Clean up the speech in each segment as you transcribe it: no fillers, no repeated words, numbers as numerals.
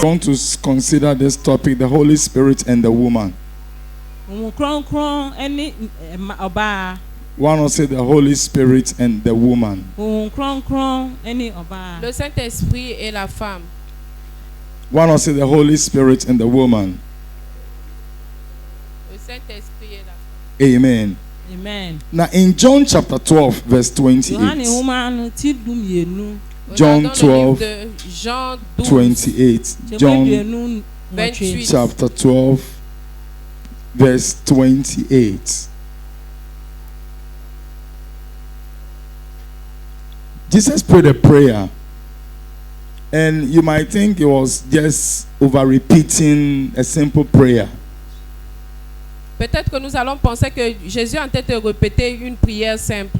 want to consider this topic, the Holy Spirit and the woman. One will say the Holy Spirit and the woman. Le Saint-Esprit et la femme. One will say the Holy Spirit and the woman. Le Saint-Esprit et la femme. Amen. Amen. Now in John chapter 12 verse 28. John 12 28. John chapter 12 verse 28. Jesus prayed a prayer, and you might think it was just over repeating a simple prayer. Peut-être que nous allons penser que Jésus a en tête de répéter une prière simple.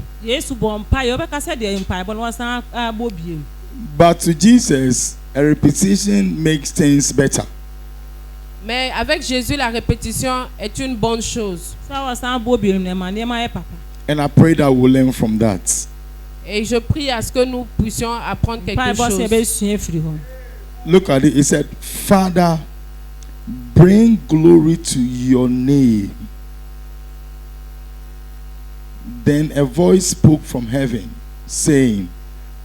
But to Jesus, a repetition makes things better. Mais avec Jésus, la répétition est une bonne chose. And I pray that we'll learn from that. Et je prie à ce que nous puissions apprendre quelque chose. Look at it. It said, Father, bring glory to your name. Then a voice spoke from heaven, saying,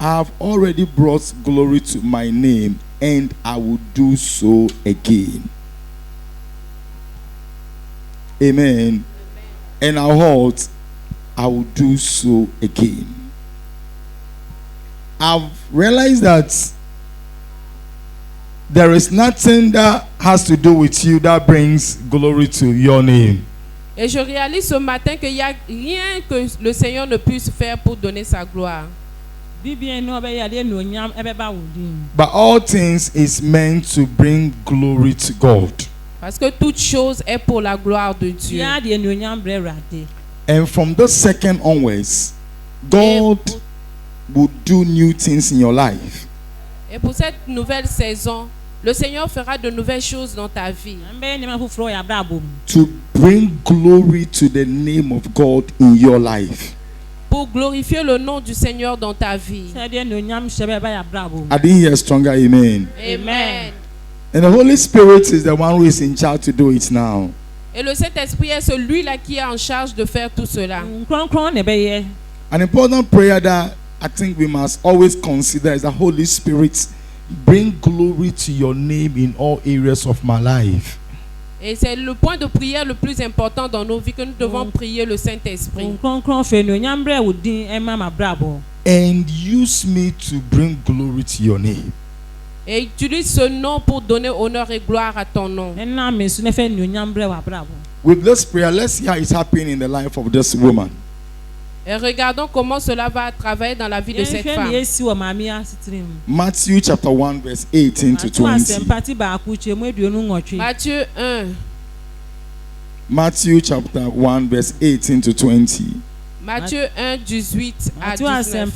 I have already brought glory to my name, and I will do so again. Amen. And I hold, I will do so again. I've realized that there is nothing that has to do with you that brings glory to your name. Et je réalise ce matin qu'il n'y a rien que le Seigneur ne puisse faire pour donner sa gloire. But all things is meant to bring glory to God. Parce que toute chose est pour la gloire de Dieu. And from the second onwards, God will do new things in your life. Et pour cette nouvelle saison, le Seigneur fera de nouvelles choses dans ta vie. To bring glory to the name of God in your life. Pour glorifier le nom du Seigneur dans ta vie. I didn't hear stronger amen. Amen. And the Holy Spirit is the one who is in charge to do it now. Et le Saint-Esprit est celui-là qui est en charge de faire tout cela. An important prayer that I think we must always consider is the Holy Spirit bring glory to your name in all areas of my life. Et c'est le point de prière le plus important dans nos vies que nous devons prier le Saint-Esprit. And use me to bring glory to your name. Et utilise ce nom pour donner honneur et gloire à ton nom. With this prayer, let's see how it's happening in the life of this woman. Et regardons comment cela va travailler dans la vie de cette femme. Matthew chapter 1 verse 18 to 20. Matthieu 1. Matthew chapter 1 verse 18 to 20. Matthieu 1 18 à 19.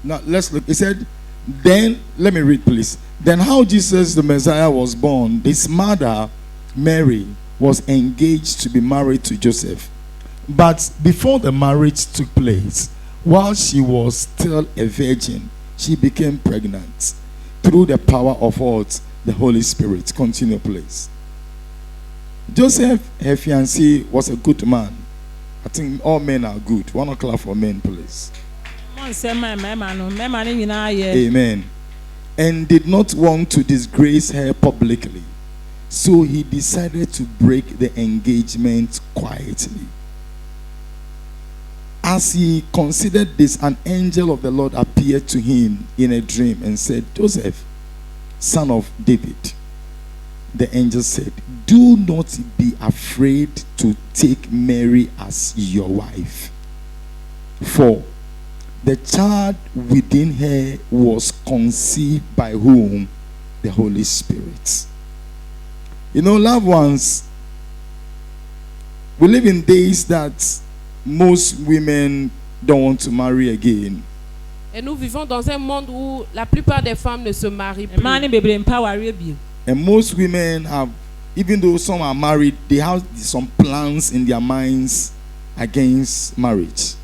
Now let's look. It said, then, let me read please. Then how Jesus the Messiah was born, his mother Mary was engaged to be married to Joseph. But before the marriage took place, while she was still a virgin, she became pregnant through the power of what? The Holy Spirit. Continue please. Joseph, her fiancé, was a good man. I think all men are good. One o'clock for men please. Amen. And did not want to disgrace her publicly. So he decided to break the engagement quietly. As he considered this, an angel of the Lord appeared to him in a dream and said, Joseph, son of David. The angel said, do not be afraid to take Mary as your wife. For the child within her was conceived by whom? The Holy Spirit. You know, loved ones, we live in days that most women don't want to marry again. Et nous vivons dans un monde où la plupart des femmes ne se marient plus. And most women have, even though some are married, they have some plans in their minds against marriage.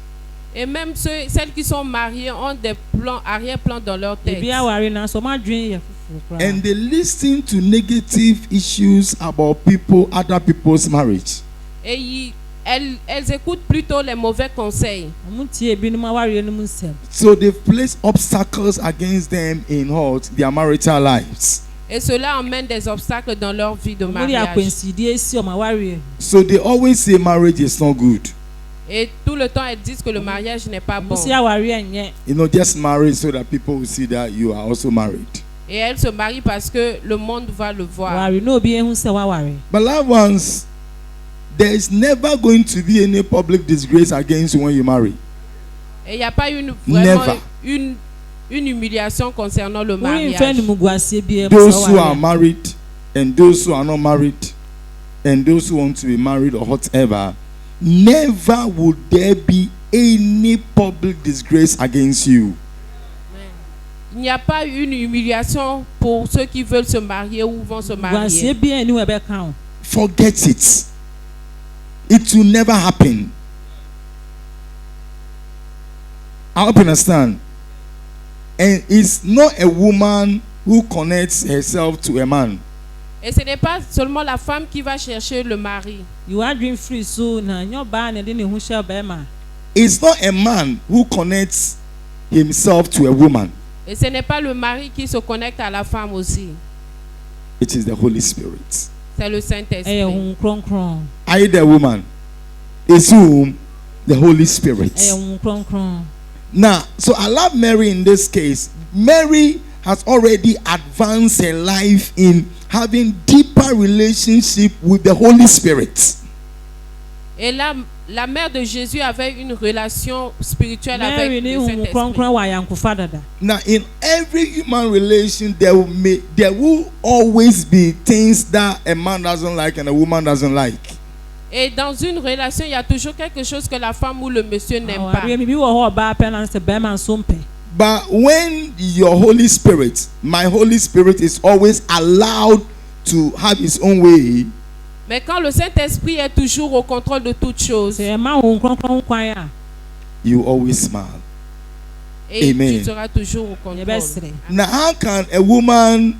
Et même celles qui sont mariées ont des plans, arrière-plans dans leur tête. ebi aware na so ma dwen yɛ fufuo And they listen to negative issues about people, other people's marriage. Et elles écoutent plutôt les mauvais conseils. ɔmo tie ebinom aware no mu nsɛm So they've placed obstacles against them in what? Their marital lives. Et cela emmène des obstacles dans leur vie de ɔmo de mariage. akwansidie esi ɔmo aware So they always say marriage is not good. Et tout le temps, elles disent que le mariage n'est pas ɔmo bon. si aware nyɛ You know, just marry so that people will see that you are also married. Et elles se marient parce que le monde va le voir. aware na obi ehu sɛ waware But loved ones, there is never going to be any public disgrace against you when you marry. Et il n'y a pas vraiment Never. une humiliation concernant le wɔn nfɛn mariage. ni mu guasie bi ɛmu Those sɛ who are waware married and those who are not married and those who want to be married or whatever, never would there be any public disgrace against you. Il n'y a pas une humiliation pour ceux qui veulent se marier ou vont se guasie marier. bi ɛni wɔ ɛbɛka o Forget it. It will never happen. I hope you understand. And it's not a woman who connects herself to a man. Et ce n'est pas seulement la femme qui va chercher le mari. yiwa adwin firi so na nyɛ ɔbaa na ɛde ne ho hyɛ ɔbɛrima It's not a man who connects himself to a woman. Et ce n'est pas le mari qui se connecte à la femme aussi. It is the Holy Spirit. C'est le ɛyɛ Saint-Esprit. honhom kronkron Are you the woman? It's whom? The Holy Spirit. ɛyɛ honhom kronkron Now, so I love Mary in this case. Mary has already advanced her life in having deeper relationship with the Holy Spirit. Et là, la mère de Jésus avait une relation spirituelle mary avec ne le honhom Saint-Esprit. kronkron wɔ ayankofa dada Now, in every human relation, there will always be things that a man doesn't like and a woman doesn't like. Et dans une relation, il y a toujours quelque chose que la femme ou le monsieur n'aime pas. awareɛ bibi wɔ hɔ ɔbaa pɛ na sɛ bɛrima nso mpɛ But when your Holy Spirit, my Holy Spirit, is always allowed to have his own way, Mais quand le Saint-Esprit est toujours au contrôle de toutes choses, sɛ ɛma honhom kronkron kwan a you always smile. et Amen. tu seras toujours au contrôle. yɛbɛsere Now, how can a woman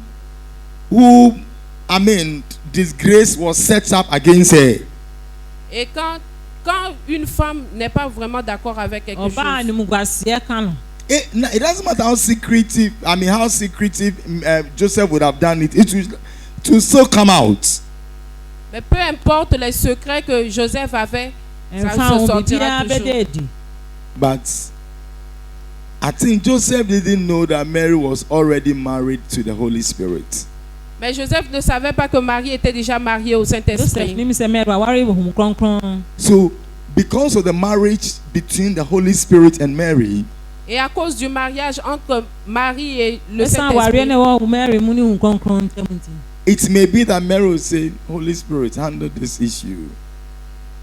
who, disgrace was set up against her, Et quand une femme n'est pas vraiment d'accord avec quelque ɔbaa ne chose, mu guaseɛ ka no it doesn't matter how secretive, Joseph would have done it, it will still come out. mais peu importe les secrets que Joseph avait, ɛmfa se ho sortira biribiara bɛda toujours. adi But I think Joseph didn't know that Mary was already married to the Holy Spirit. Mais Joseph ne savait pas que Marie était déjà mariée au joseph Saint-Esprit. nim sɛ mary aware wɔ honhom kronkron So, because of the marriage between the Holy Spirit and Mary, Et à cause du mariage entre Marie et le ɛsan awareɛ Saint-Esprit, ne wɔ mary mu ne honhom kronkron ntam nti it may be that Mary will say, Holy Spirit, handle this issue.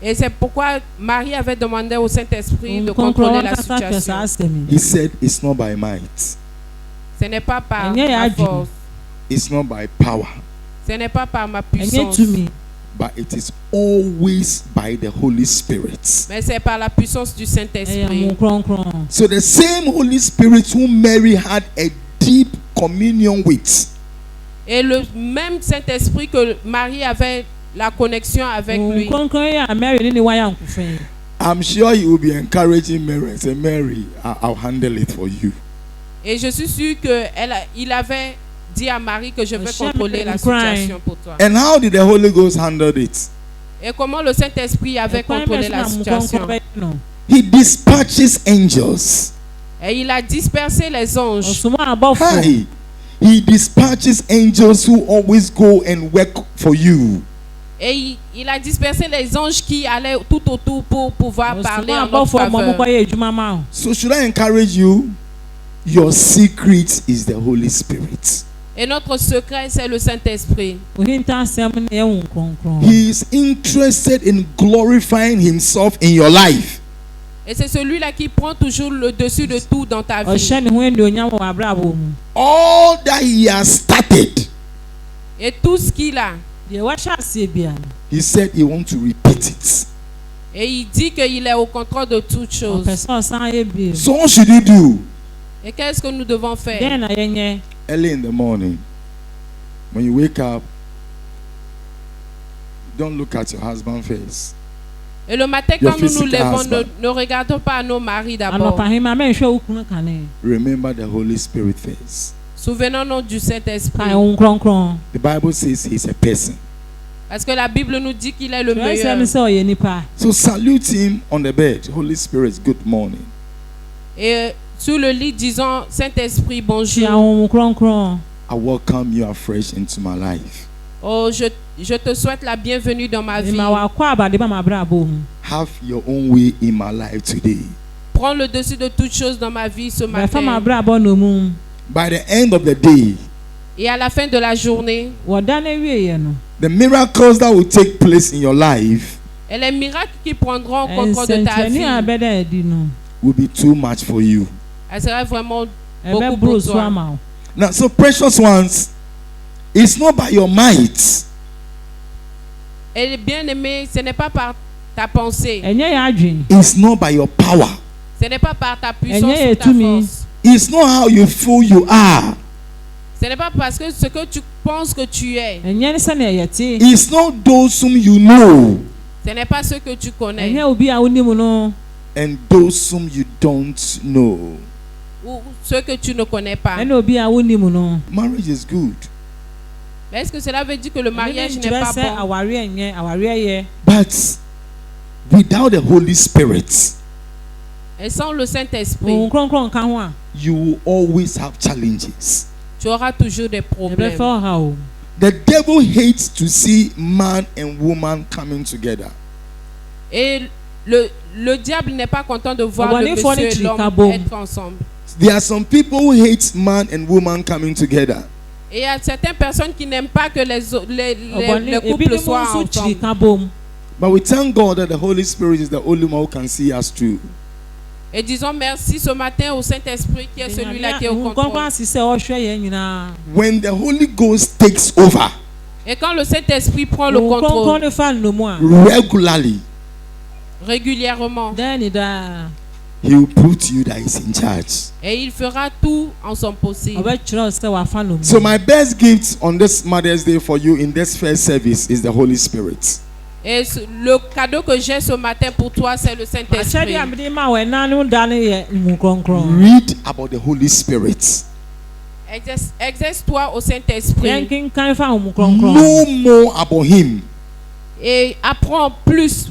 et c'est pourquoi Marie avait demandé au Saint-Esprit de honhom contrôler kronkron la kasa kyerɛ saa situation. asɛm He said, it's not by might, Ce n'est pas par Ɛnyɛ ma yɛ adwene. force, it's not by power, ce n'est pas par ma ɛnyɛ puissance, tumi but it is always by the Holy Spirit. mais c'est par la puissance du ɛyɛ Saint-Esprit. honhom kronkron So the same Holy Spirit whom Mary had a deep communion with, Et le même Saint-Esprit que Marie avait la connexion avec honhom lui. kronkron yi a mary ne ne wɔ ayankofa yi I'm sure he will be encouraging Mary and say, Mary, I'll handle it for you. Et je suis sûre qu'il avait dit à Marie que je vais Hashem contrôler la been crying. situation pour toi. And how did the Holy Ghost handle it? Et comment le Saint-Esprit avait Ɛkwan contrôlé bɛso la na honhom situation. kronkron bɛyɛ no He dispatches angels. Et il a dispersé les anges. ɔsoma abɔfo Hi. He dispatches angels who always go and work for you. Et il a dispersé les anges qui allaient tout autour pour pouvoir parler ɔsoma en notre abɔfo ɔmo faveur. kɔyɛ adwuma ma wo So should I encourage you? Your secret is the Holy Spirit. Et notre secret, c'est le Saint-Esprit. ohinta asɛm no yɛ honhom kronkron He is interested in glorifying himself in your life. Et c'est celui-là qui prend toujours le dessus de tout dans ta vie. ɔhyɛ ne ho anuonyam wɔ abrabɔ mu All that he has started, Et tout ce qu'il a, deɛ wahyɛ aseɛ bia no he said he wants to repeat it. Et il dit qu'il est au contrôle de toutes choses. ɔpɛ sɛ ɔsan yɛ bio So what should you do? Et qu'est-ce que nous devons faire? dɛn na yɛnyɛ Early in the morning, when you wake up, don't look at your husband's face. Et le matin, Your quand nous nous physical levons, husband. ne regardons pas à nos maris d'abord. anɔpahema mɛnhwɛ wo kunu kane Remember the Holy Spirit face. Souvenons-nous du Saint-Esprit. kae wo nkronkron The Bible says he's a person. Parce que la Bible nous dit qu'il est le kyerɛ sɛ meilleur. ne sɛ ɔyɛ nipa So salute him on the bed. Holy Spirit, good morning. Et sur le lit, disons, Saint-Esprit, hyia bonjour. wo nkronkron I welcome you afresh into my life. Oh, je te souhaite la bienvenue dans ma vie. ma wakɔ abade ba m'abrabɔ mu Have your own way in my life today. Prends le dessus de toutes choses dans ma vie ce bɛfa matin. m'abrabɔ no mu By the end of the day, Et à la fin de la journée, wɔda no awieɛ no the miracles that will take place in your life et les miracles qui prendront contrôle de ta nsɛnkyerɛnne a vie, bɛda adi no will be too much for you. elle sera vraiment beaucoup ɛbɛboro pour so toi. ama wo Now, so precious ones, it's not by your might, Et bien aimé, ce n'est pas par ta pensée, ɛnyɛ yɛ adwene it's not by your power, ce n'est pas par ta puissance Enye ou ta etumi. force. it's not how you feel you are, Ce n'est pas parce que ce que tu penses que tu es, ɛnyɛ ne sɛnea yɛte it's not those whom you know ce n'est pas ce que tu connais ɛnyɛ obi a wonim no and those whom you don't know. ou ce que tu ne connais pas. ɛne obi a wonim no Marriage is good, Mais est-ce que cela veut dire que le mariage n'est nkyerɛ pas sɛ bon? awareɛ nyɛ awareɛ yɛ but without the Holy Spirit, Et sans le wo Saint-Esprit, nkronkron nka ho a you will always have challenges. tu auras toujours des problèmes. ɛbɛfɛ ɔha o The devil hates to see man and woman coming together. Et le diable n'est pas content de voir le Ɔbɔnefoɔ monsieur ne et kyiri l'homme kabom. être ensemble. There are some people who hate man and woman coming together. Et il y a certaines personnes qui n'aiment pas que les ɔbɔne couples ebinom soient nso kyiri ensemble. ka bom But we thank God that the Holy Spirit is the only one who can see us through. Et disons merci ce matin au Saint-Esprit qui est celui-là qui est au nkronkron contrôle. asesɛ ɔhwɛ yɛn nyinaa When the Holy Ghost takes over Et quand le Saint-Esprit prend le wo nkronkron contrôle ne fa nnomu a regularly, régulièrement, dɛn ni daa He will prove to you that He's in charge. et il fera tout en son possible. ɔbɛkyerɛ wo sɛ wafa nnomu So, my best gift on this Mother's Day for you in this first service is the Holy Spirit. Et le cadeau que j'ai ce matin pour toi, c'est le akyɛdeɛ Saint-Esprit. a mede ma wo ɛna no da no yɛ mu nkronkron Read about the Holy Spirit. Exerce-toi au Saint-Esprit yɛnkenkan fa wo mu nkronkron Know more about Him. et apprends plus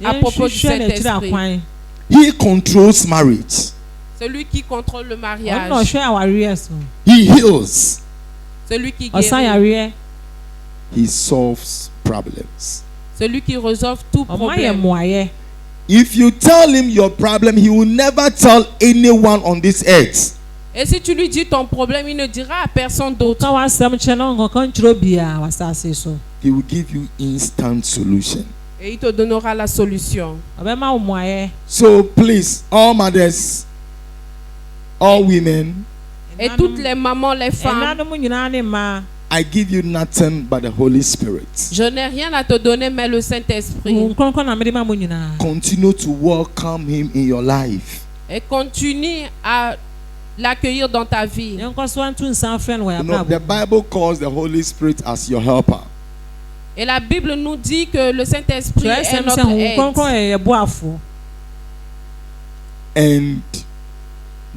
à propos du yɛnhwehwɛ n'akyiri Saint-Esprit. akwan He controls marriage. Celui qui contrôle le ɔno mariage, na ɔhwɛ awareɛ so He heals. celui qui ɔsan guérit, yareɛ He solves problems. celui qui résolve tout ɔma yɛ problème. mmoayɛ If you tell Him your problem, He will never tell anyone on this earth. Et si tu lui dis ton problème, il ne dira à personne d'autre. ka w'asɛm kyerɛ no nkɔkɔ nkyerɛ obiaa w'asase so He will give you instant solution. Et il te donnera la solution. ɔbɛma wo mmoayɛ So please, all mothers, all women, Et toutes les mamans, les femmes, ɛnanom nyinaa ne mmaa I give you nothing but the Holy Spirit. je n'ai rien à te donner, mais le wo Saint-Esprit. nkronkron na mede ma mo nyinaa Continue to welcome Him in your life. Et continue à l'accueillir dans ta vie. yɛnkɔ so anto nsa mfrɛ no wɔ You know, the yɛabrabɔ Bible calls the Holy Spirit as your helper. Et la Bible nous dit que le Saint-Esprit kyerɛ est sɛm sɛ notre ho nkronkron aide. yɛ yɛboafo And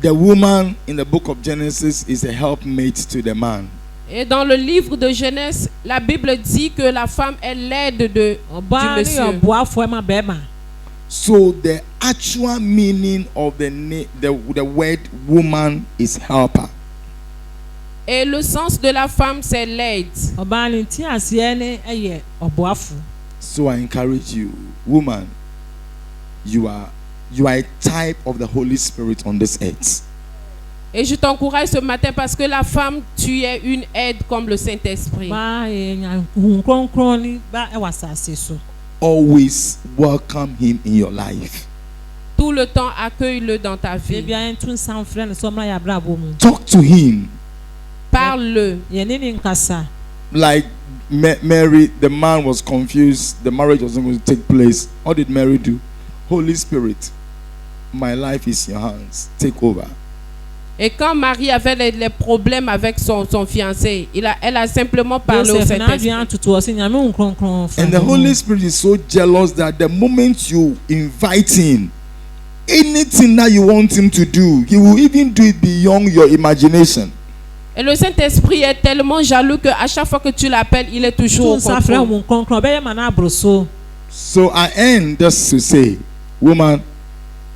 the woman in the book of Genesis is a helpmate to the man. Et dans le livre de Genèse, la Bible dit que la femme est l'aide du ɔbaa ne yɛ monsieur. ɔboafo ma bɛrima So the actual meaning of the word woman is helper. Et le sens de la femme, c'est l'aide. ɔbaa ne ti aseɛ ne yɛ ɔboafo So I encourage you, woman, you are a type of the Holy Spirit on this earth. Et je t'encourage ce matin parce que la femme, tu es une aide comme le Saint-Esprit. baa yɛ nya hu nkronkron ne ba wɔ asase so Always welcome Him in your life. Tout le temps, accueille-le dans ta vie. bebia yɛnto nsa mfrɛ no sɛ ɔmmra yɛabrabɔ mu Talk to Him. Parle-le. yɛne ne nkasa like Mary, the man was confused. The marriage wasn't going to take place. What did Mary do? Holy Spirit, my life is in your hands. Take over. Et quand Marie avait les problèmes avec son fiancé, elle a simplement parlé au Joseph na Saint-Esprit. aduan tutu ɔsi nyame nkronkron fa And the ne ho. Holy Spirit is so jealous that the moment you invite him, anything that you want him to do, he will even do it beyond your imagination. Et le Saint-Esprit est tellement jaloux qu'à chaque fois que tu l'appelles, il est toujours au Tu sa frɛ contrôle. wo nkronkron ɔbɛyɛ ma na aboro so. So I end just to say, woman,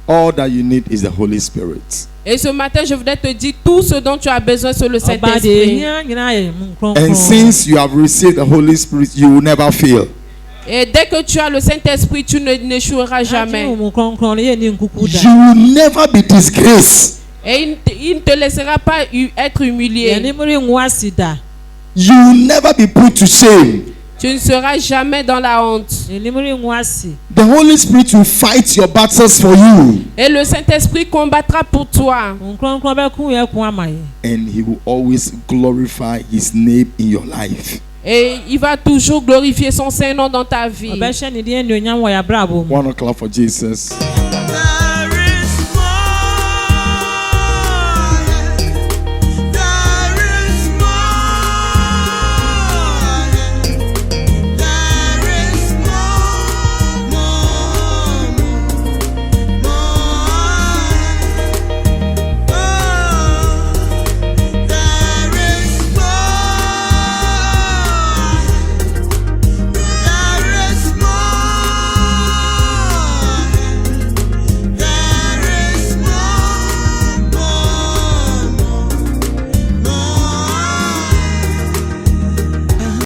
all that you need is the Holy Spirit. Et ce matin, je voudrais te dire tout ce dont tu as besoin sur le Ɔba de Saint-Esprit. ehia nyinaa yɛ mu nkronkron. And since you have received the Holy Spirit, you will never fail. Et dès que tu as le Saint-Esprit, tu n'échoueras jamais. Mu nkronkron yɛ ni nkuku da. You will never be disgraced. Et il ne te laissera pas être Yɛ humilié. ni muri ngu asi da. You will never be put to shame. Tu ne seras jamais dans la honte. Yɛ ni muri ngu asi. The Holy Spirit will fight your battles for you. Et le Saint-Esprit combattra pour toi. Nkronkron bɛ kun yɛ kun ama yɛ. And he will always glorify his name in your life. Et il va toujours glorifier son Saint-Nom dans ta vie. Ɔbɛhyɛ ne deɛ anuonyam wɔ yɛ abrabɔ mu. One o'clock for Jesus.